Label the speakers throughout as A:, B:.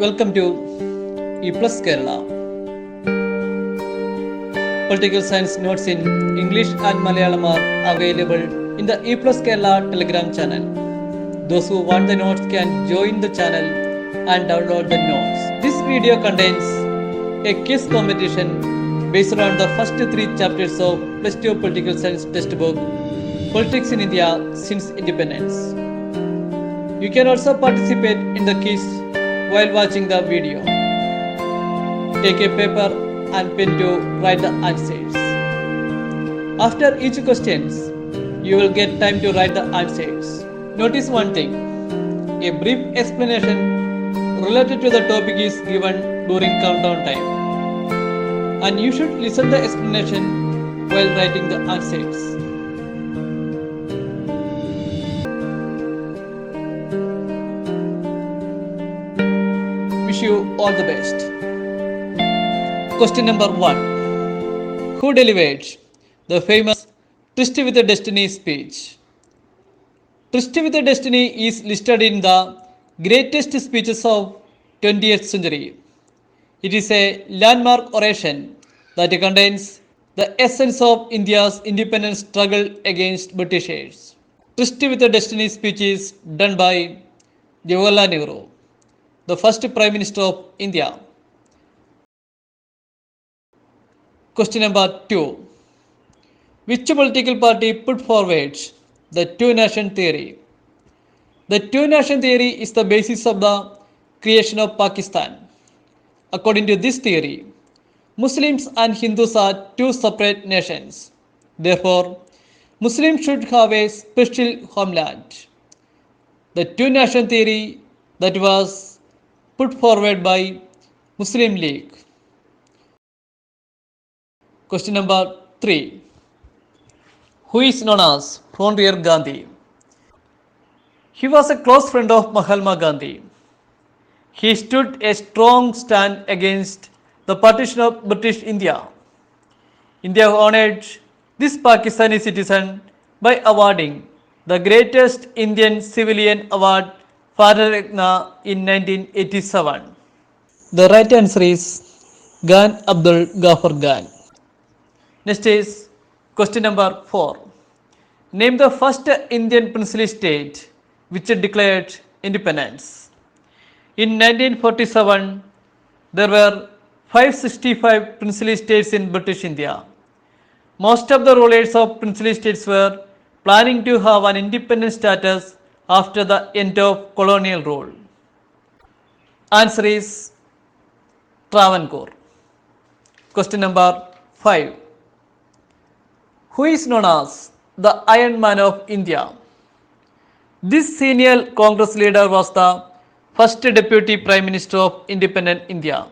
A: Welcome to E Plus Kerala. Political science notes in English and Malayalam are available in the E Plus Kerala Telegram channel. Those who want the notes can join the channel and download the notes. This video contains a quiz competition based on the first 3 chapters of Plus 2 Political Science textbook, Politics in India Since Independence. You can also participate in the quiz while watching the video. Take a paper and pen to write the answers. After each question, you will get time to write the answers. Notice one thing: a brief explanation related to the topic is given during countdown time, and you should listen the explanation while writing the answers. Wish you all the best. Question number 1. Who delivered the famous Tryst with a Destiny speech? Tryst with a Destiny is listed in the greatest speeches of 20th century. It is a landmark oration that contains the essence of India's independence struggle against Britishers. Tryst with a Destiny speech is done by Jawaharlal Nehru, the first Prime Minister of India. Question number 2. Which political party put forward the two-nation theory? The two-nation theory is the basis of the creation of Pakistan. According to this theory, Muslims and Hindus are two separate nations. Therefore, Muslims should have a special homeland. The two-nation theory that was put forward by Muslim League. Question number 3. Who is known as Frontier Gandhi? He was a close friend of Mahatma Gandhi. He stood a strong stand against the partition of British India. India honored this Pakistani citizen by awarding the greatest Indian civilian award, Bharat Ratna, in 1987. The right answer is Gan Abdul Ghaffar Gan. Next is question number 4. Name the first Indian princely state which declared independence. In 1947, there were 565 princely states in British India. Most of the rulers of princely states were planning to have an independent status after the end of colonial rule. Answer is Travancore. Question number 5. Who is known as the Iron Man of India? This senior Congress leader was the first Deputy Prime Minister of independent India.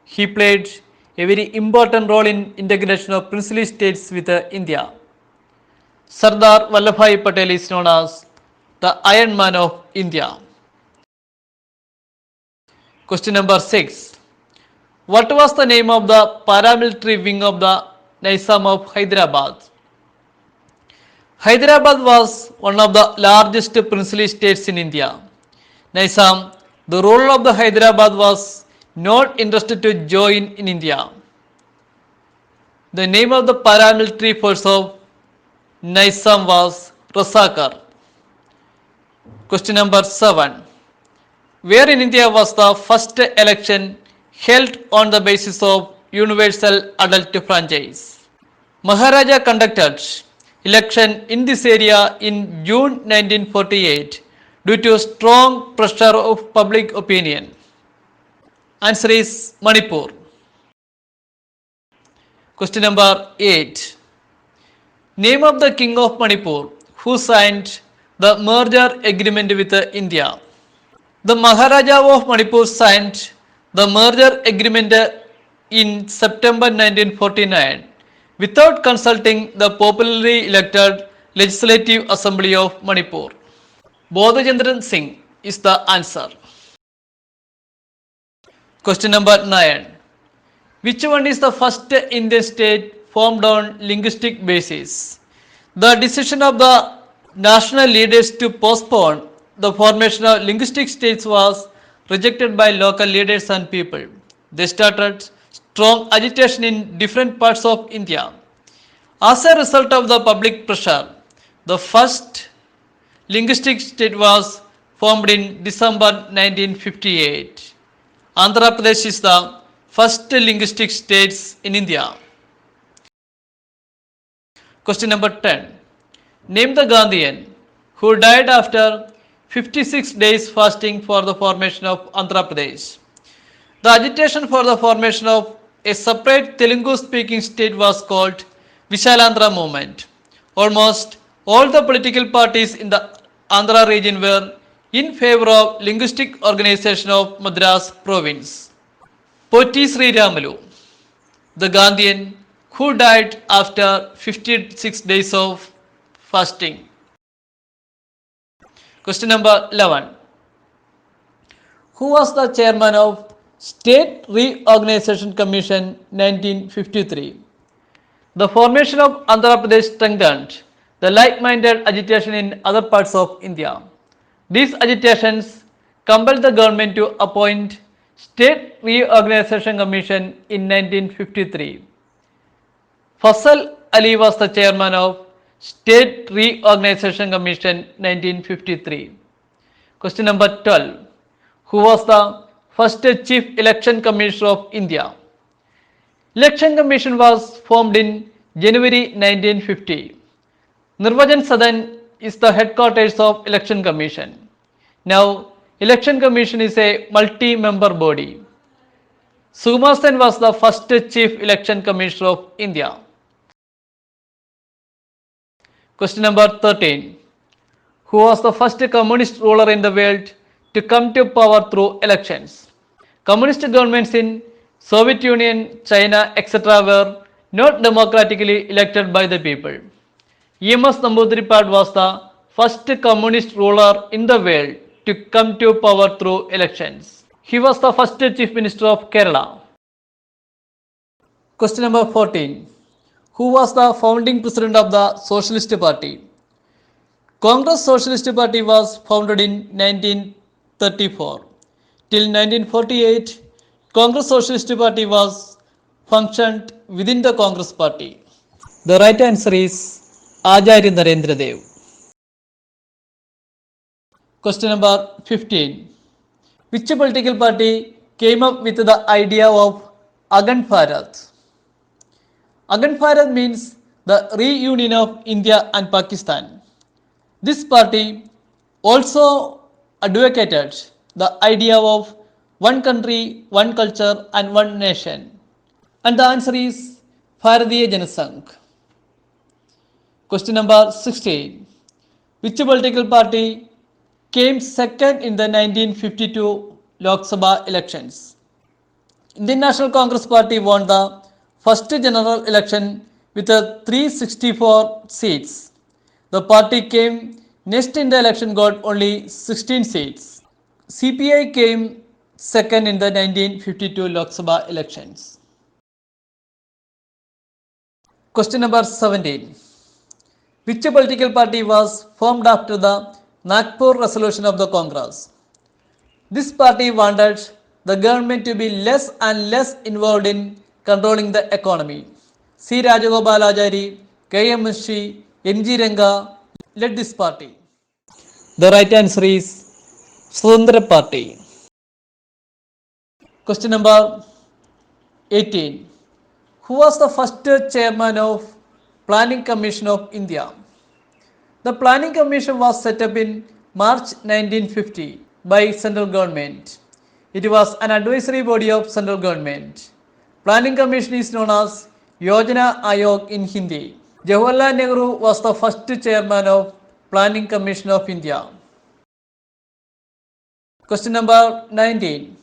A: He played a very important role in integration of princely states with India. Sardar Vallabhbhai Patel is known as the Iron Man of India. Question number 6. What was the name of the paramilitary wing of the Nizam of Hyderabad? Hyderabad was one of the largest princely states in India. Nizam, the ruler of the Hyderabad, was not interested to join in India. The name of the paramilitary force of Nizam was Razakar. Question number 7. Where in India was the first election held on the basis of universal adult franchise? Maharaja conducted election in this area in June 1948 due to strong pressure of public opinion. Answer is Manipur. Question number 8. Name of the king of Manipur who signed the merger agreement with India. The Maharaja of Manipur signed the merger agreement in September 1949 without consulting the popularly elected Legislative Assembly of Manipur. Bodhchandran Singh is the answer. Question number 9. Which one is the first Indian state formed on linguistic basis? The decision of the national leaders to postpone the formation of linguistic states was rejected by local leaders and people. They started strong agitation in different parts of India. As a result of the public pressure, the first linguistic state was formed in December 1958. Andhra Pradesh is the first linguistic state in India. Question number 10. Name the Gandhian who died after 56 days fasting for the formation of Andhra Pradesh. The agitation for the formation of a separate Telugu speaking state was called Vishalandhra movement. Almost all the political parties in the Andhra region were in favor of linguistic organization of Madras province. Potti Sri Ramalu, the Gandhian who died after 56 days of fasting. Question number 11. Who was the chairman of State Reorganization Commission 1953? The formation of Andhra Pradesh strengthened the like-minded agitation in other parts of India. These agitations compelled the government to appoint State Reorganization Commission in 1953. Fasal Ali was the chairman of State Reorganization Commission 1953. Question number 12. Who was the first Chief Election Commissioner of India? Election Commission was formed in January 1950. Nirvajan Sadan is the headquarters of Election Commission. Now, Election Commission is a multi-member body. Sukumar Sen was the first Chief Election Commissioner of India. Question number 13. Who was the first communist ruler in the world to come to power through elections? Communist governments in Soviet Union, China, etc. were not democratically elected by the people. E.M.S. Namboodiripad was the first communist ruler in the world to come to power through elections. He was the first Chief Minister of Kerala. Question number 14. Who was the founding president of the Socialist Party? Congress Socialist Party was founded in 1934. Till 1948, Congress Socialist Party was functioned within the Congress Party. The right answer is Acharya Narendra Dev. Question number 15. Which political party came up with the idea of Akhand Bharat? Akhand Bharat means the reunion of India and Pakistan. This party also advocated the idea of one country, one culture and one nation. And the answer is Bharatiya Janasangh. Question number 16. Which political party came second in the 1952 Lok Sabha elections? Indian National Congress Party won the first general election with 364 seats. The party came next in the election, got only 16 seats. CPI came second in the 1952 Lok Sabha elections. Question number 17. Which political party was formed after the Nagpur resolution of the Congress? This party wanted the government to be less and less involved in controlling the economy. C. Rajagopalachari, K.M. Munshi, M.G. Ranga led this party. The right answer is Swatantara Party. Question number 18. Who was the first chairman of Planning Commission of India? The Planning Commission was set up in March 1950 by central government. It was an advisory body of central government. Planning Commission is known as Yojana Ayog in Hindi. Jawaharlal Nehru was the first chairman of Planning Commission of India. Question number 19.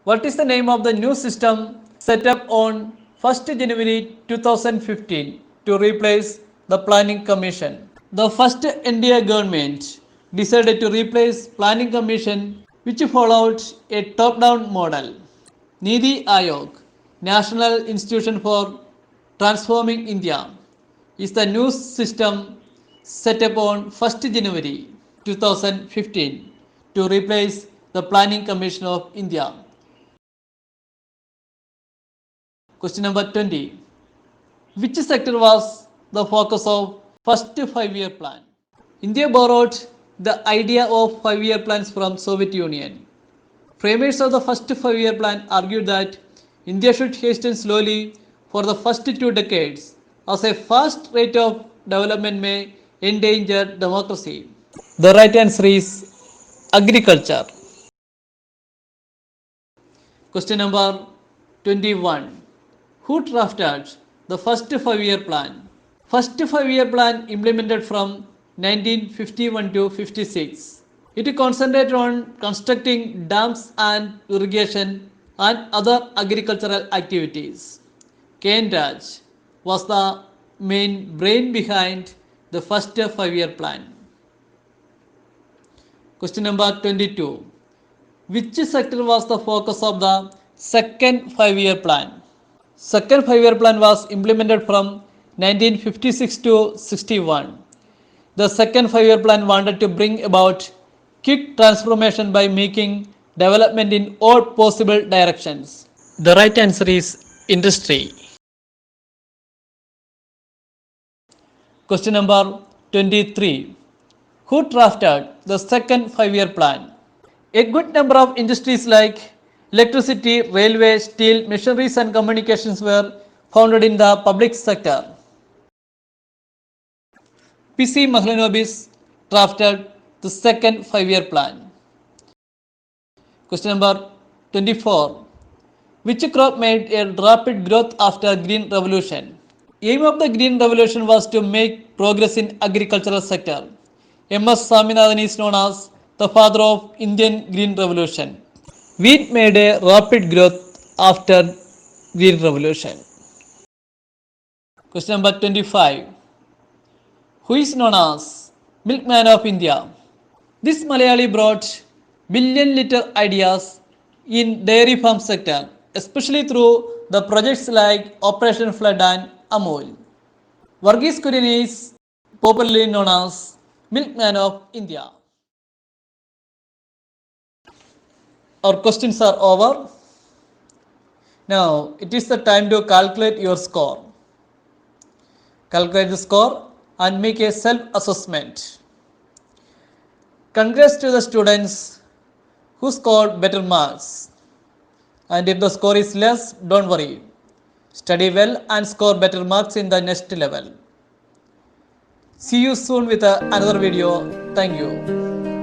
A: What is the name of the new system set up on 1st January 2015 to replace the Planning Commission? The first NDA government decided to replace Planning Commission, which followed a top-down model. Niti Ayog, National Institution for Transforming India, is the new system set up on 1st January 2015 to replace the Planning Commission of India? Question number 20. Which sector was the focus of first 5-year plan? India borrowed the idea of 5-year plans from Soviet Union. Framers of the first 5-year plan argued that India should hasten slowly for the first 2 decades, as a fast rate of development may endanger democracy. The right answer is agriculture. Question number 21. Who drafted the first 5-year plan? First 5-year plan implemented from 1951 to 56. It concentrated on constructing dams and irrigation and other agricultural activities. K.N. Raj was the main brain behind the first 5-year plan. Question number 22. Which sector was the focus of the second 5-year plan? Second 5-year plan was implemented from 1956 to 61. The second 5-year plan wanted to bring about quick transformation by making development in all possible directions. The right answer is industry. Question number 23. Who drafted the second 5-year plan? A good number of industries like electricity, railway, steel, machineries and communications were founded in the public sector. P.C. Mahalanobis drafted the second 5-year plan. Question number 24. Which crop made a rapid growth after Green Revolution? Aim of the Green Revolution was to make progress in agricultural sector. M.S. Swaminathan is known as the father of Indian Green Revolution. Wheat made a rapid growth after Green Revolution. Question number 25. Who is known as Milkman of India? This Malayali brought billion-liter ideas in dairy farm sector, especially through the projects like Operation Flood and Amul. Varghese Kurian is popularly known as Milkman of India. Our questions are over. Now it is the time to calculate your score. Calculate the score and make a self-assessment. Congrats to the students who scored better marks. And if the score is less, don't worry. Study well and score better marks in the next level. See you soon with another video. Thank you.